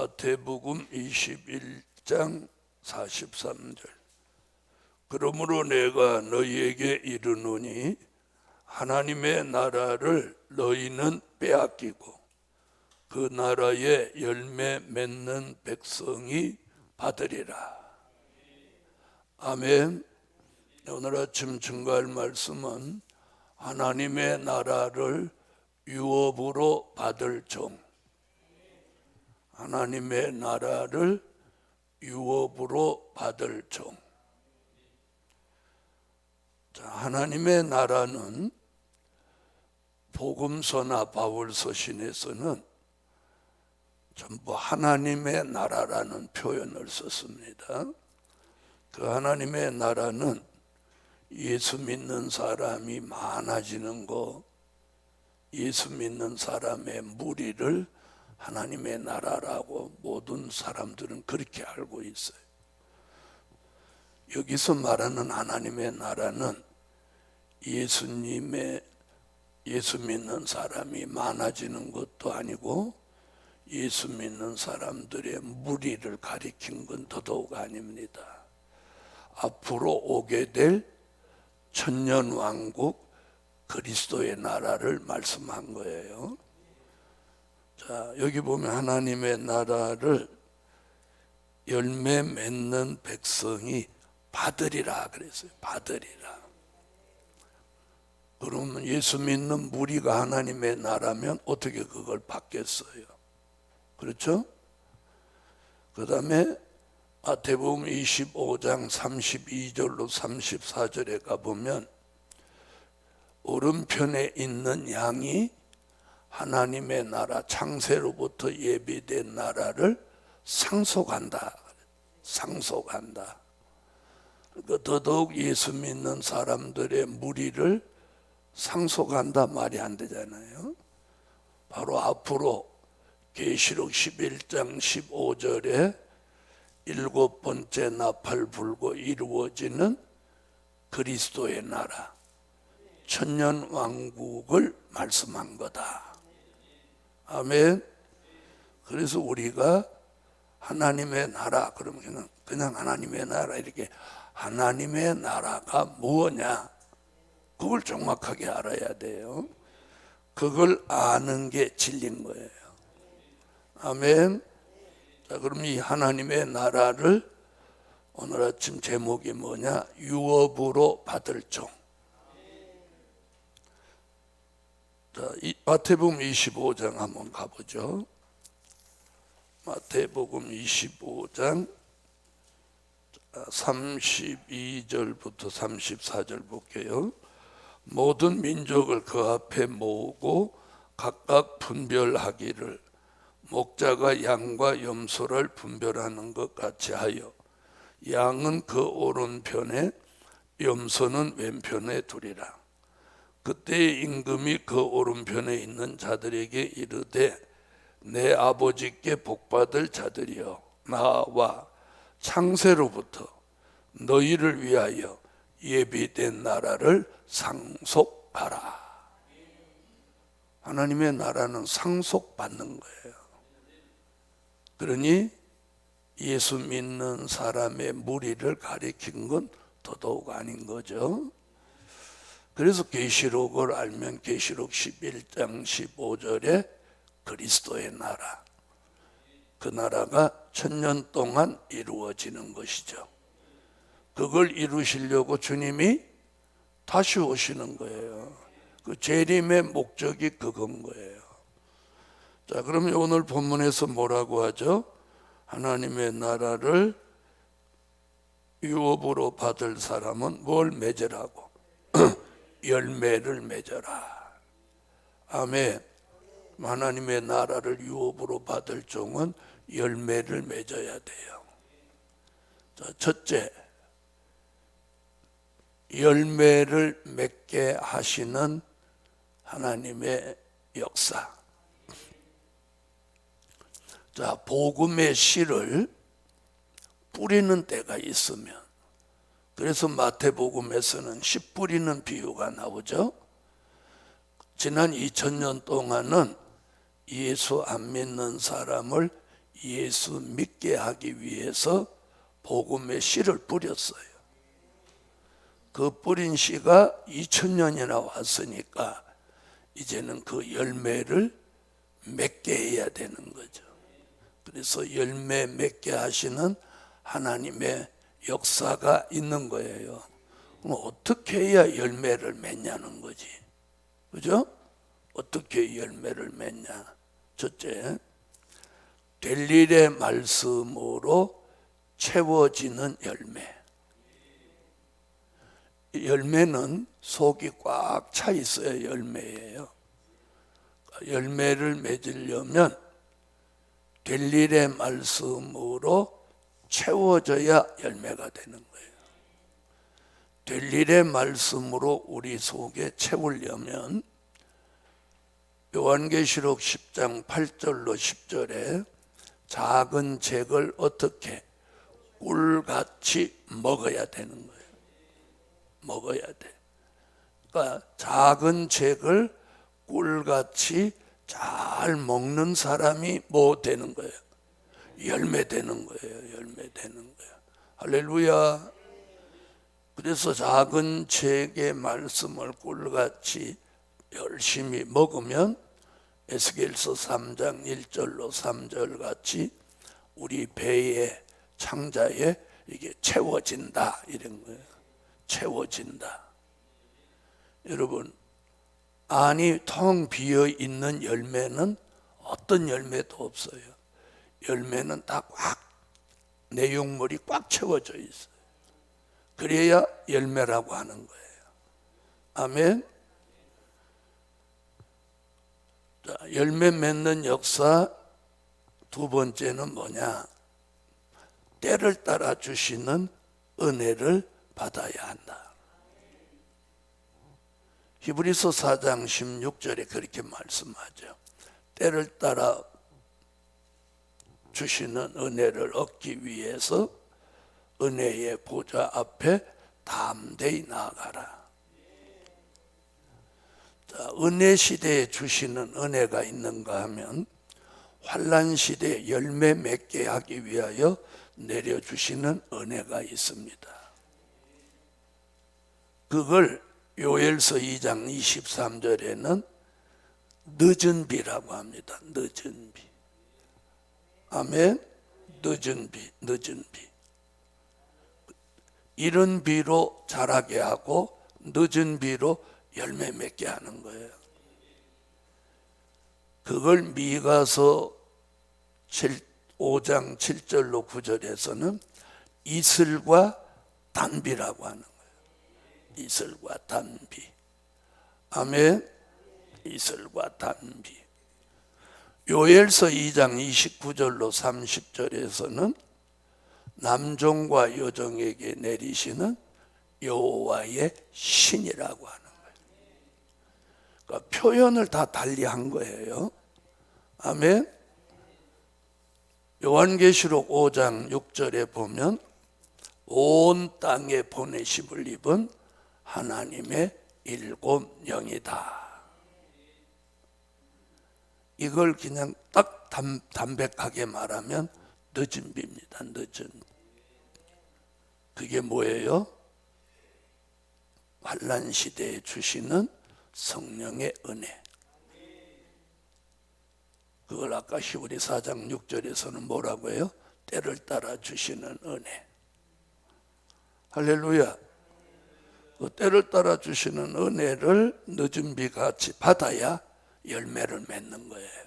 마태복음 21장 43절. 그러므로 내가 너희에게 이르노니 하나님의 나라를 너희는 빼앗기고 그 나라에 열매 맺는 백성이 받으리라. 아멘. 오늘 아침 증거할 말씀은 하나님의 나라를 유업으로 받을 종. 하나님의 나라를 유업으로 받을 종. 자, 하나님의 나라는 복음서나 바울서신에서는 전부 하나님의 나라라는 표현을 썼습니다. 그 하나님의 나라는 예수 믿는 사람이 많아지는 거, 예수 믿는 사람의 무리를 하나님의 나라라고 모든 사람들은 그렇게 알고 있어요. 여기서 말하는 하나님의 나라는 예수 믿는 사람이 많아지는 것도 아니고 예수 믿는 사람들의 무리를 가리킨 건 더더욱 아닙니다. 앞으로 오게 될 천년왕국 그리스도의 나라를 말씀한 거예요. 자, 여기 보면 하나님의 나라를 열매 맺는 백성이 받으리라 그랬어요. 받으리라. 그러면 예수 믿는 무리가 하나님의 나라면 어떻게 그걸 받겠어요? 그렇죠? 그 다음에 마태복음 25장 32절로 34절에 가보면 오른편에 있는 양이 하나님의 나라, 창세로부터 예비된 나라를 상속한다. 상속한다. 그러니까 더더욱 예수 믿는 사람들의 무리를 상속한다 말이 안 되잖아요. 바로 앞으로 계시록 11장 15절에 일곱 번째 나팔 불고 이루어지는 그리스도의 나라, 천년 왕국을 말씀한 거다. 아멘. 그래서 우리가 하나님의 나라, 그러면 그냥 하나님의 나라, 이렇게 하나님의 나라가 뭐냐, 그걸 정확하게 알아야 돼요. 그걸 아는 게 진리인 거예요. 아멘. 자, 그럼 이 하나님의 나라를 오늘 아침 제목이 뭐냐? 유업으로 받을 종. 자, 마태복음 25장 한번 가보죠. 마태복음 25장 32절부터 34절 볼게요. 모든 민족을 그 앞에 모으고 각각 분별하기를 목자가 양과 염소를 분별하는 것 같이 하여 양은 그 오른편에 염소는 왼편에 두리라. 그때 임금이 그 오른편에 있는 자들에게 이르되 내 아버지께 복받을 자들이여, 나와 창세로부터 너희를 위하여 예비된 나라를 상속하라. 하나님의 나라는 상속받는 거예요. 그러니 예수 믿는 사람의 무리를 가리킨 건 더더욱 아닌 거죠. 그래서 계시록을 알면 계시록 11장 15절에 그리스도의 나라, 그 나라가 천년 동안 이루어지는 것이죠. 그걸 이루시려고 주님이 다시 오시는 거예요. 그 재림의 목적이 그건 거예요. 자, 그러면 오늘 본문에서 뭐라고 하죠? 하나님의 나라를 유업으로 받을 사람은 뭘 맺으라고? 열매를 맺어라. 아멘. 하나님의 나라를 유업으로 받을 종은 열매를 맺어야 돼요. 자, 첫째, 열매를 맺게 하시는 하나님의 역사. 자, 복음의 씨를 뿌리는 때가 있으면, 그래서 마태복음에서는 씨 뿌리는 비유가 나오죠. 지난 2000년 동안은 예수 안 믿는 사람을 예수 믿게 하기 위해서 복음의 씨를 뿌렸어요. 그 뿌린 씨가 2000년이나 왔으니까 이제는 그 열매를 맺게 해야 되는 거죠. 그래서 열매 맺게 하시는 하나님의 역사가 있는 거예요. 그럼 어떻게 해야 열매를 맺냐는 거지. 그죠? 어떻게 열매를 맺냐. 첫째, 될 일의 말씀으로 채워지는 열매. 열매는 속이 꽉 차 있어야 열매예요. 열매를 맺으려면 될 일의 말씀으로 채워져야 열매가 되는 거예요. 될 일의 말씀으로 우리 속에 채우려면 요한계시록 10장 8절로 10절에 작은 잭을 어떻게 꿀같이 먹어야 되는 거예요. 먹어야 돼. 그러니까 작은 잭을 꿀같이 잘 먹는 사람이 뭐 되는 거예요? 열매 되는 거예요. 열매 되는 거예요. 할렐루야. 그래서 작은 잭의 말씀을 꿀같이 열심히 먹으면 에스겔서 3장 1절로 3절 같이 우리 배의 창자에 이게 채워진다 이런 거예요. 채워진다. 여러분, 안이 텅 비어 있는 열매는 어떤 열매도 없어요. 열매는 다 꽉 내용물이 꽉 채워져 있어요. 그래야 열매라고 하는 거예요. 아멘. 자, 열매 맺는 역사 두 번째는 뭐냐? 때를 따라 주시는 은혜를 받아야 한다. 히브리서 4장 16절에 그렇게 말씀하죠. 때를 따라 주시는 은혜를 얻기 위해서 은혜의 보좌 앞에 담대히 나아가라. 자, 은혜 시대에 주시는 은혜가 있는가 하면 환난 시대에 열매 맺게 하기 위하여 내려주시는 은혜가 있습니다. 그걸 요엘서 2장 23절에는 늦은 비라고 합니다. 늦은 비. 아멘. 늦은 비, 늦은 비. 이른 비로 자라게 하고 늦은 비로 열매 맺게 하는 거예요. 그걸 미가서 5장 7절로 9절에서는 이슬과 단비라고 하는 거예요. 이슬과 단비. 아멘. 이슬과 단비. 요엘서 2장 29절로 30절에서는 남종과 여종에게 내리시는 여호와의 신이라고 하는 거예요. 그러니까 표현을 다 달리한 거예요. 아멘. 요한계시록 5장 6절에 보면 온 땅에 보내심을 입은 하나님의 일곱 영이다. 이걸 그냥 딱 담백하게 말하면 늦은 비입니다. 늦은. 그게 뭐예요? 환난 시대에 주시는 성령의 은혜. 그걸 아까 히브리 4장 6절에서는 뭐라고 해요? 때를 따라 주시는 은혜. 할렐루야. 그 때를 따라 주시는 은혜를 늦은 비같이 받아야 열매를 맺는 거예요.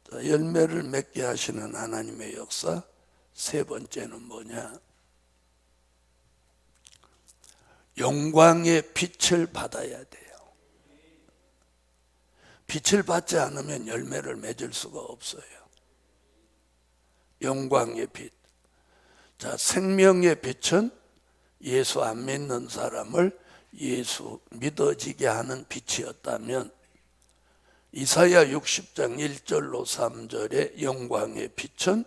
자, 열매를 맺게 하시는 하나님의 역사 세 번째는 뭐냐? 영광의 빛을 받아야 돼요. 빛을 받지 않으면 열매를 맺을 수가 없어요. 영광의 빛. 자, 생명의 빛은 예수 안 믿는 사람을 예수 믿어지게 하는 빛이었다면 이사야 60장 1절로 3절의 영광의 빛은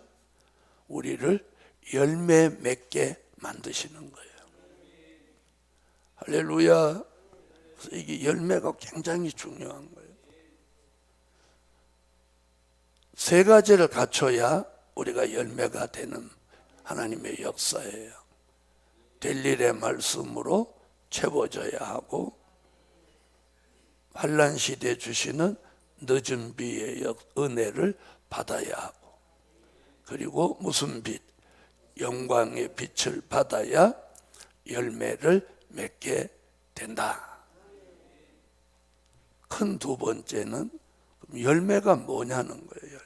우리를 열매 맺게 만드시는 거예요. 할렐루야. 그래서 이게 열매가 굉장히 중요한 거예요. 세 가지를 갖춰야 우리가 열매가 되는 하나님의 역사예요. 될 일의 말씀으로 채워져야 하고, 환난 시대에 주시는 늦은 비의 은혜를 받아야 하고, 그리고 무슨 빛? 영광의 빛을 받아야 열매를 맺게 된다. 큰 두 번째는 열매가 뭐냐는 거예요.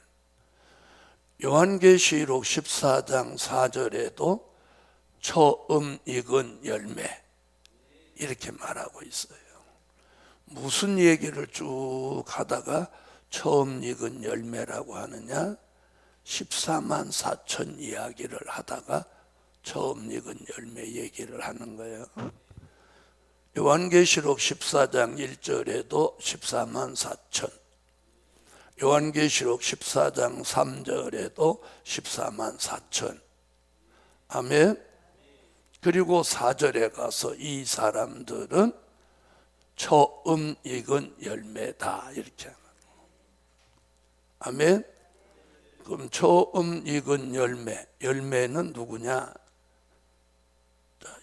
요한계시록 14장 4절에도 처음 익은 열매 이렇게 말하고 있어요. 무슨 얘기를 쭉 하다가 처음 익은 열매라고 하느냐? 14만 4천 이야기를 하다가 처음 익은 열매 얘기를 하는 거예요. 요한계시록 14장 1절에도 14만 4천, 요한계시록 14장 3절에도 14만 4천. 아멘. 그리고 4절에 가서 이 사람들은 처음 익은 열매다 이렇게 하는 거예요. 아멘. 그럼 처음 익은 열매는 누구냐?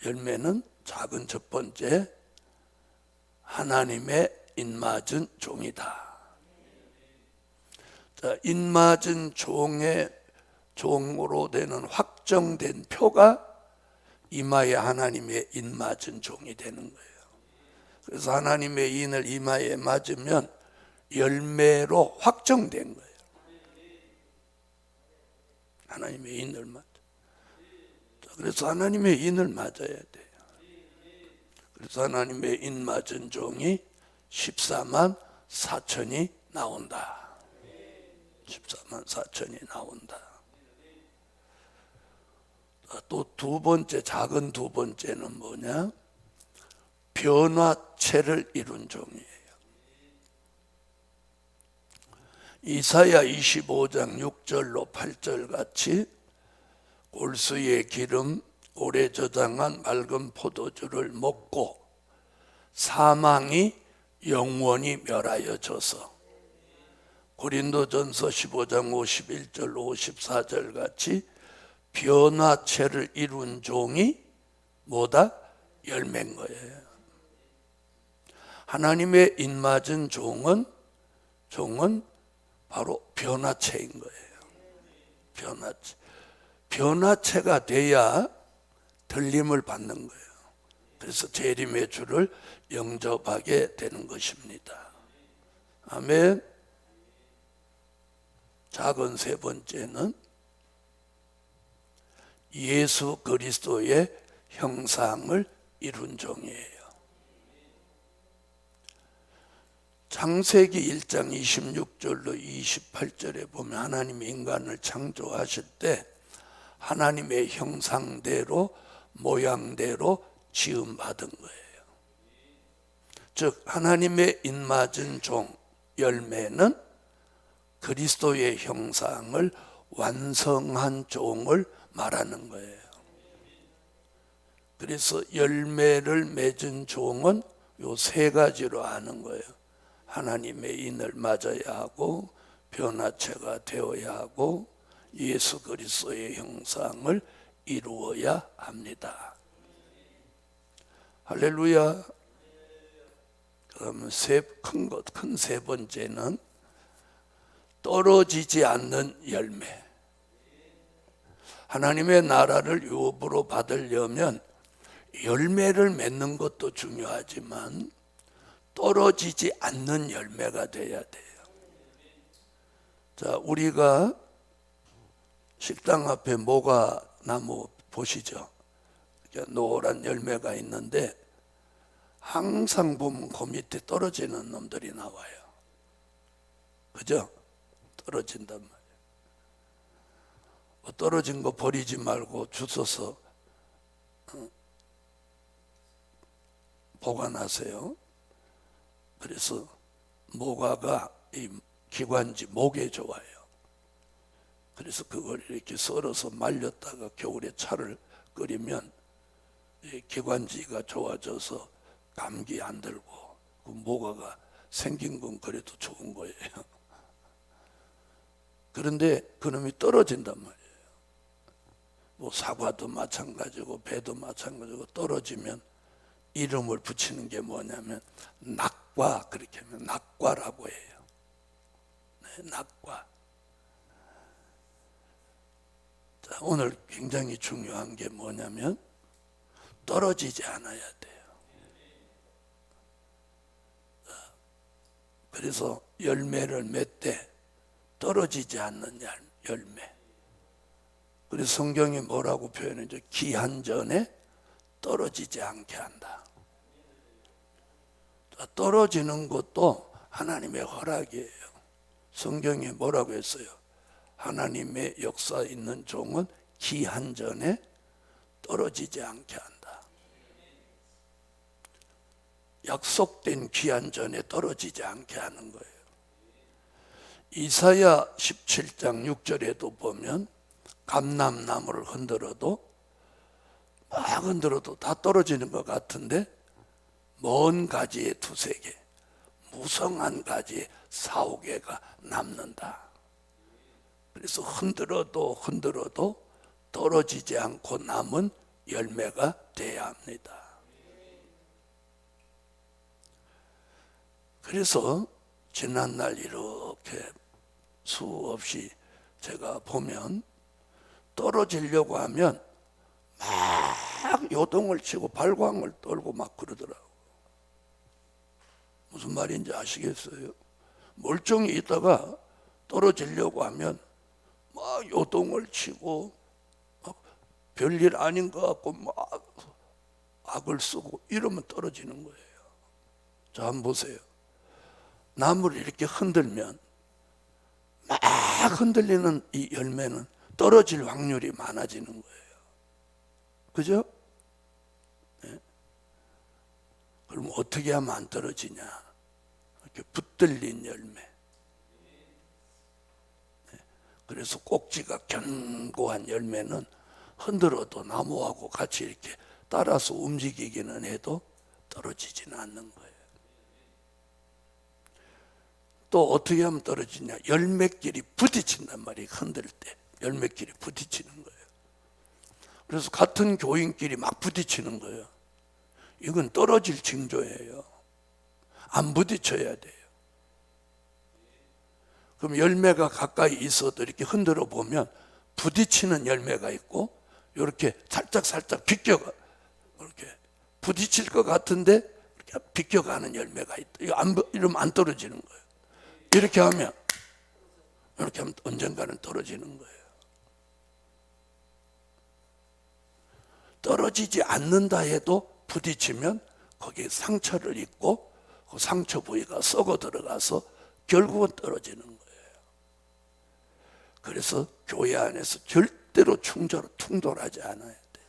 열매는 작은 첫 번째, 하나님의 인맞은 종이다. 자, 인맞은 종으로 되는 확정된 표가 이마에 하나님의 인맞은 종이 되는 거예요. 그래서 하나님의 인을 이마에 맞으면 열매로 확정된 거예요. 하나님의 인을 맞아. 그래서 하나님의 인을 맞아야 돼요. 그래서 하나님의 인 맞은 종이 14만 4천이 나온다. 14만 4천이 나온다. 또 두 번째, 작은 두 번째는 뭐냐? 변화체를 이룬 종이에요. 이사야 25장 6절로 8절 같이 골수의 기름, 오래 저장한 맑은 포도주를 먹고 사망이 영원히 멸하여져서, 고린도전서 15장 51절 54절 같이 변화체를 이룬 종이 뭐다? 열매인 거예요. 하나님의 인맞은 종은 바로 변화체인 거예요. 변화체가 돼야 들림을 받는 거예요. 그래서 재림의 주를 영접하게 되는 것입니다. 아멘. 작은 세 번째는 예수 그리스도의 형상을 이룬 종이에요. 창세기 1장 26절로 28절에 보면 하나님이 인간을 창조하실 때 하나님의 형상대로 모양대로 지음받은 거예요. 즉 하나님의 인맞은 종 열매는 그리스도의 형상을 완성한 종을 말하는 거예요. 그래서 열매를 맺은 종은 요 세 가지로 아는 거예요. 하나님의 인을 맞아야 하고, 변화체가 되어야 하고, 예수 그리스도의 형상을 이루어야 합니다. 할렐루야. 그러면 큰 세 번째는 떨어지지 않는 열매. 하나님의 나라를 유업으로 받으려면 열매를 맺는 것도 중요하지만 떨어지지 않는 열매가 돼야 돼요. 자, 우리가 식당 앞에 모가 나무 보시죠? 노란 열매가 있는데 항상 보면 그 밑에 떨어지는 놈들이 나와요. 그죠? 떨어진단 말이에요. 떨어진 거 버리지 말고 주워서 보관하세요. 그래서 모가가 이 기관지 목에 좋아요. 그래서 그걸 이렇게 썰어서 말렸다가 겨울에 차를 끓이면 이 기관지가 좋아져서 감기 안 들고, 그 모가가 생긴 건 그래도 좋은 거예요. 그런데 그놈이 떨어진단 말이에요. 뭐 사과도 마찬가지고 배도 마찬가지고 떨어지면 이름을 붙이는 게 뭐냐면 낙과, 그렇게 하면 낙과라고 해요. 네, 낙과. 자, 오늘 굉장히 중요한 게 뭐냐면 떨어지지 않아야 돼요. 자, 그래서 열매를 맺되 떨어지지 않는 열매. 그래서 성경이 뭐라고 표현해줘? 기한전에 떨어지지 않게 한다. 자, 떨어지는 것도 하나님의 허락이에요. 성경에 뭐라고 했어요? 하나님의 역사 있는 종은 기한전에 떨어지지 않게 한다. 약속된 기한전에 떨어지지 않게 하는 거예요. 이사야 17장 6절에도 보면 감람나무를 흔들어도 막 흔들어도 다 떨어지는 것 같은데 먼 가지에 2-3개, 무성한 가지에 4-5개가 남는다. 그래서 흔들어도 떨어지지 않고 남은 열매가 돼야 합니다. 그래서 지난날 이렇게 수없이 제가 보면 떨어지려고 하면 막 요동을 치고 발광을 떨고 막 그러더라고. 무슨 말인지 아시겠어요? 멀쩡히 있다가 떨어지려고 하면 막 요동을 치고 막 별일 아닌 것 같고 막 악을 쓰고 이러면 떨어지는 거예요. 자, 한번 보세요. 나무를 이렇게 흔들면 막 흔들리는 이 열매는 떨어질 확률이 많아지는 거예요. 그죠? 네. 그럼 어떻게 하면 안 떨어지냐? 이렇게 붙들린 열매. 네. 그래서 꼭지가 견고한 열매는 흔들어도 나무하고 같이 이렇게 따라서 움직이기는 해도 떨어지지는 않는 거예요. 또 어떻게 하면 떨어지냐? 열매끼리 부딪힌단 말이에요. 흔들 때 열매끼리 부딪히는 거예요. 그래서 같은 교인끼리 막 부딪히는 거예요. 이건 떨어질 징조예요. 안 부딪혀야 돼요. 그럼 열매가 가까이 있어도 이렇게 흔들어 보면 부딪히는 열매가 있고 이렇게 살짝 비껴가, 이렇게 부딪힐 것 같은데 이렇게 비껴가는 열매가 있다. 이러면 안 떨어지는 거예요. 이렇게 하면 언젠가는 떨어지는 거예요. 떨어지지 않는다 해도 부딪히면 거기에 상처를 입고 그 상처 부위가 썩어 들어가서 결국은 떨어지는 거예요. 그래서 교회 안에서 절대로 충돌하지 않아야 돼요.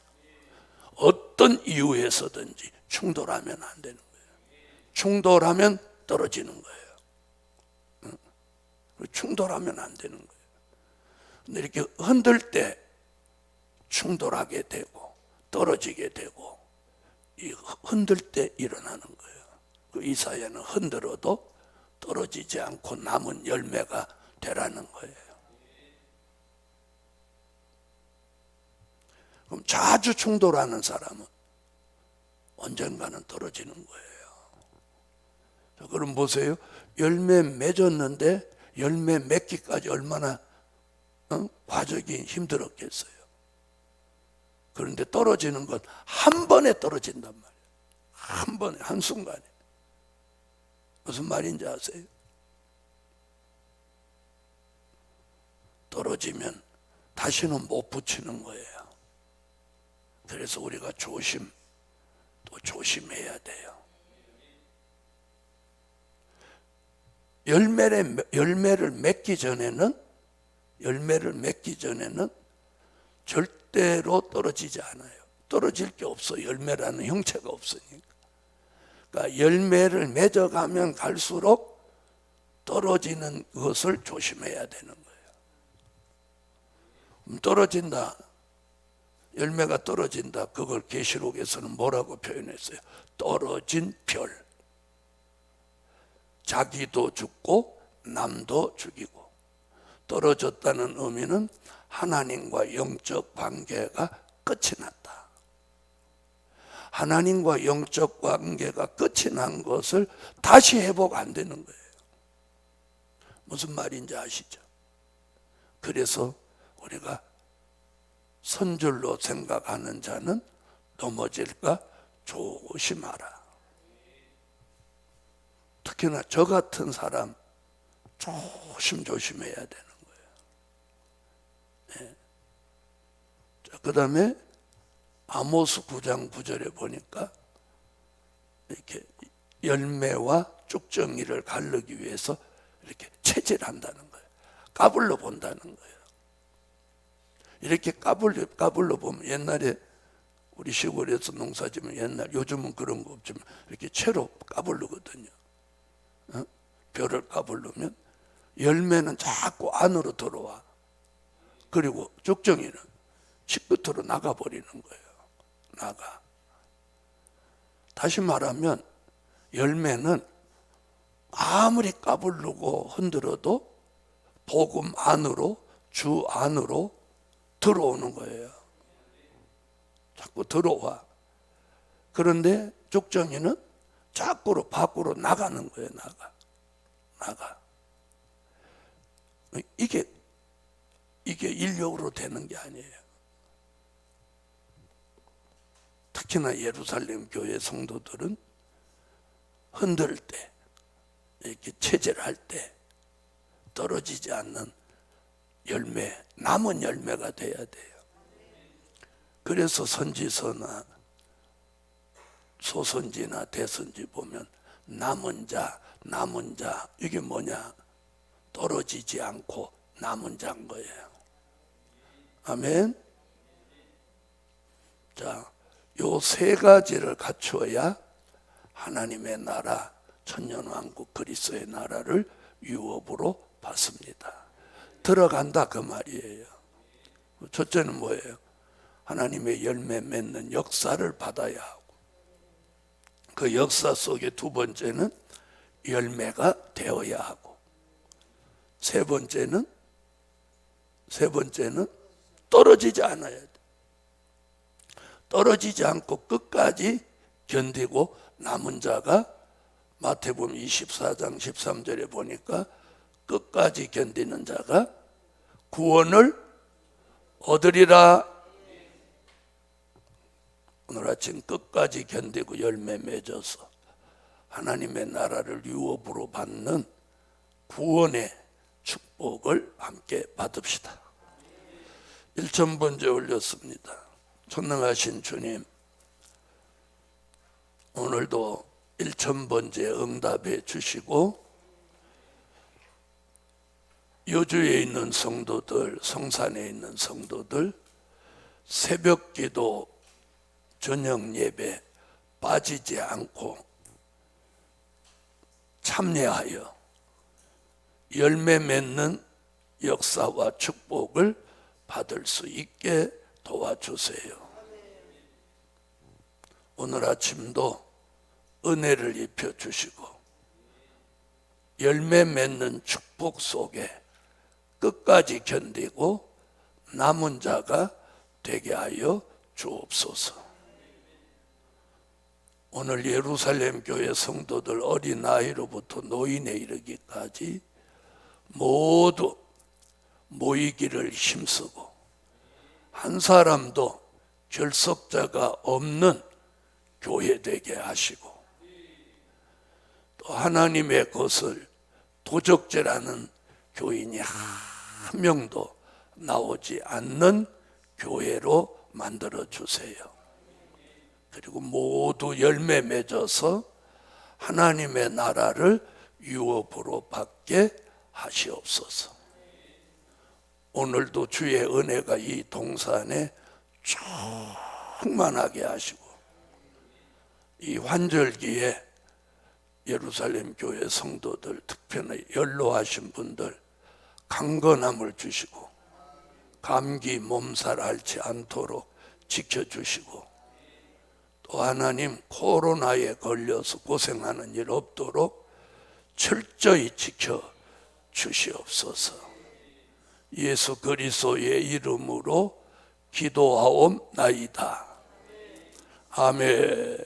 어떤 이유에서든지 충돌하면 안 되는 거예요. 충돌하면 떨어지는 거예요. 충돌하면 안 되는 거예요. 근데 이렇게 흔들 때 충돌하게 되고 떨어지게 되고 이 흔들 때 일어나는 거예요. 그 이사야는 흔들어도 떨어지지 않고 남은 열매가 되라는 거예요. 그럼 자주 충돌하는 사람은 언젠가는 떨어지는 거예요. 자, 그럼 보세요. 열매 맺었는데 열매 맺기까지 얼마나 과정이 힘들었겠어요. 그런데 떨어지는 건 한 번에 떨어진단 말이에요. 한 번에, 한순간에. 무슨 말인지 아세요? 떨어지면 다시는 못 붙이는 거예요. 그래서 우리가 또 조심해야 돼요. 열매를 맺기 전에는 절대로 떨어지지 않아요. 떨어질 게 없어. 열매라는 형체가 없으니까. 그러니까 열매를 맺어가면 갈수록 떨어지는 것을 조심해야 되는 거예요. 떨어진다. 열매가 떨어진다. 그걸 계시록에서는 뭐라고 표현했어요? 떨어진 별. 자기도 죽고 남도 죽이고 떨어졌다는 의미는 하나님과 영적 관계가 끝이 났다. 하나님과 영적 관계가 끝이 난 것을 다시 회복 안 되는 거예요. 무슨 말인지 아시죠? 그래서 우리가 선줄로 생각하는 자는 넘어질까 조심하라. 특히나 저 같은 사람 조심해야 되는 거예요. 네. 그 다음에 아모스 9장 9절에 보니까 이렇게 열매와 쭉정이를 가르기 위해서 이렇게 체질한다는 거예요. 까불러 본다는 거예요. 이렇게 까불러 보면, 옛날에 우리 시골에서 농사지면, 옛날, 요즘은 그런 거 없지만 이렇게 채로 까불르거든요. 벼를 까불르면 열매는 자꾸 안으로 들어와. 그리고 쭉정이는 집 끝으로 나가버리는 거예요. 나가. 다시 말하면 열매는 아무리 까불르고 흔들어도 복음 안으로, 주 안으로 들어오는 거예요. 자꾸 들어와. 그런데 쭉정이는 자꾸로 밖으로 나가는 거예요. 나가. 이게 인력으로 되는 게 아니에요. 특히나 예루살렘 교회 성도들은 흔들 때, 이렇게 체질할 때 떨어지지 않는 열매, 남은 열매가 돼야 돼요. 그래서 선지서나 소선지나 대선지 보면 남은 자, 이게 뭐냐? 떨어지지 않고 남은 자인 거예요. 아멘. 자, 요 세 가지를 갖추어야 하나님의 나라, 천년왕국 그리스도의 나라를 유업으로 받습니다. 들어간다 그 말이에요. 첫째는 뭐예요? 하나님의 열매 맺는 역사를 받아야 하고, 그 역사 속에 두 번째는 열매가 되어야 하고, 세 번째는 떨어지지 않아야 돼. 떨어지지 않고 끝까지 견디고 남은 자가, 마태복음 24장 13절에 보니까 끝까지 견디는 자가 구원을 얻으리라. 오늘 아침 끝까지 견디고 열매 맺어서 하나님의 나라를 유업으로 받는 구원의 축복을 함께 받읍시다. 1,000번째 올렸습니다. 전능하신 주님, 오늘도 1,000번째 응답해 주시고, 여주에 있는 성도들, 성산에 있는 성도들, 새벽 기도, 저녁 예배 빠지지 않고 참여하여 열매 맺는 역사와 축복을 받을 수 있게 도와주세요. 오늘 아침도 은혜를 입혀 주시고 열매 맺는 축복 속에 끝까지 견디고 남은 자가 되게 하여 주옵소서. 오늘 예루살렘 교회 성도들 어린아이로부터 노인에 이르기까지 모두 모이기를 힘쓰고 한 사람도 결석자가 없는 교회 되게 하시고, 또 하나님의 것을 도적질하는 교인이 한 명도 나오지 않는 교회로 만들어 주세요. 그리고 모두 열매 맺어서 하나님의 나라를 유업으로 받게 하시옵소서. 오늘도 주의 은혜가 이 동산에 충만하게 하시고, 이 환절기에 예루살렘 교회 성도들, 특별히 연로하신 분들 강건함을 주시고 감기 몸살 앓지 않도록 지켜주시고, 또 하나님 코로나에 걸려서 고생하는 일 없도록 철저히 지켜 주시옵소서. 예수 그리스도의 이름으로 기도하옵나이다. 아멘.